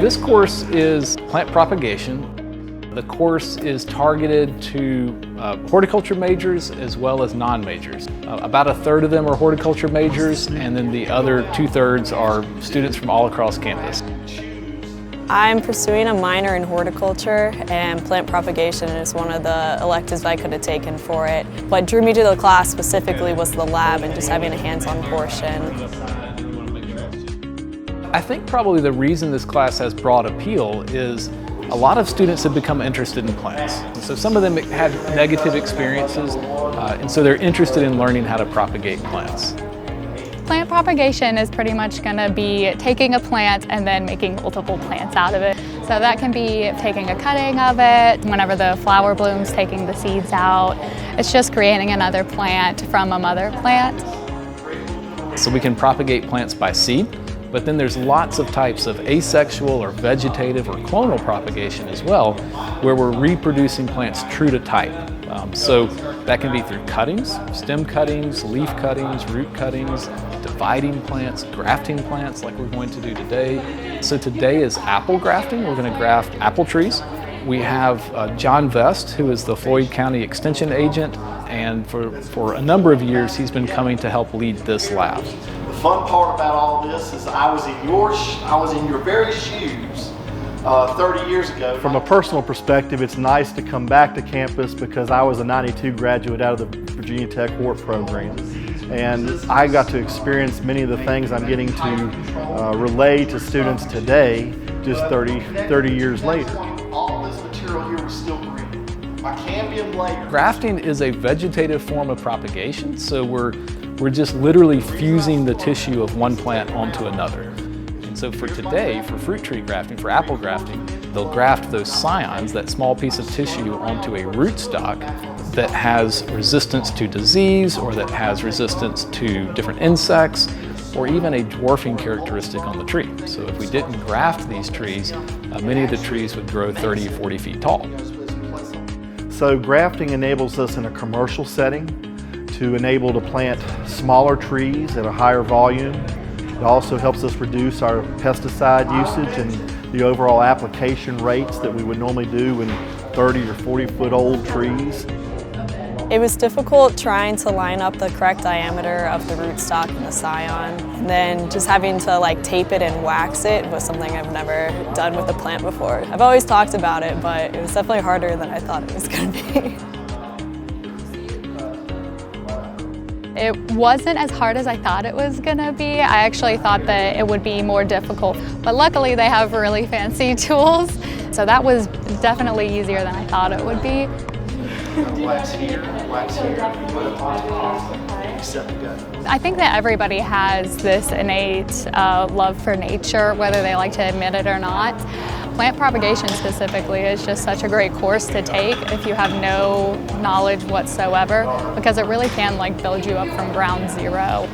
This course is plant propagation. The course is targeted to horticulture majors as well as non-majors. About a third of them are horticulture majors, and then the other 2/3 are students from all across campus. I'm pursuing a minor in horticulture, and plant propagation is one of the electives I could have taken for it. What drew me to the class specifically was the lab and just having a hands-on portion. I think probably the reason this class has broad appeal is a lot of students have become interested in plants. And so some of them had negative experiences, and so they're interested in learning how to propagate plants. Plant propagation is pretty much going to be taking a plant and then making multiple plants out of it. So that can be taking a cutting of it, whenever the flower blooms, taking the seeds out. It's just creating another plant from a mother plant. So we can propagate plants by seed, but then there's lots of types of asexual or vegetative or clonal propagation as well, where we're reproducing plants true to type. So that can be through cuttings, stem cuttings, leaf cuttings, root cuttings, dividing plants, grafting plants like we're going to do today. So today is apple grafting. We're going to graft apple trees. We have John Vest, who is the Floyd County Extension Agent, and for a number of years he's been coming to help lead this lab. The fun part about all this is I was in your very shoes 30 years ago. From a personal perspective, it's nice to come back to campus because I was a '92 graduate out of the Virginia Tech hort program. And I got to experience many of the things I'm getting to relay to students today, just 30 years later. All this material here was still green. My cambium layer. Grafting is a vegetative form of propagation, so we're just literally fusing the tissue of one plant onto another. And so for today, for fruit tree grafting, for apple grafting, they'll graft those scions, that small piece of tissue, onto a rootstock that has resistance to disease or that has resistance to different insects or even a dwarfing characteristic on the tree. So if we didn't graft these trees, many of the trees would grow 30 or 40 feet tall. So grafting enables us in a commercial setting to enable to plant smaller trees at a higher volume. It also helps us reduce our pesticide usage and the overall application rates that we would normally do in 30 or 40 foot old trees. It was difficult trying to line up the correct diameter of the rootstock and the scion. And then just having to tape it and wax it was something I've never done with a plant before. I've always talked about it, but it was definitely harder than I thought it was going to be. It wasn't as hard as I thought it was going to be. I actually thought that it would be more difficult, but luckily they have really fancy tools. So that was definitely easier than I thought it would be. Wax here, I think that everybody has this innate love for nature, whether they like to admit it or not. Plant propagation specifically is just such a great course to take if you have no knowledge whatsoever, because it really can build you up from ground zero.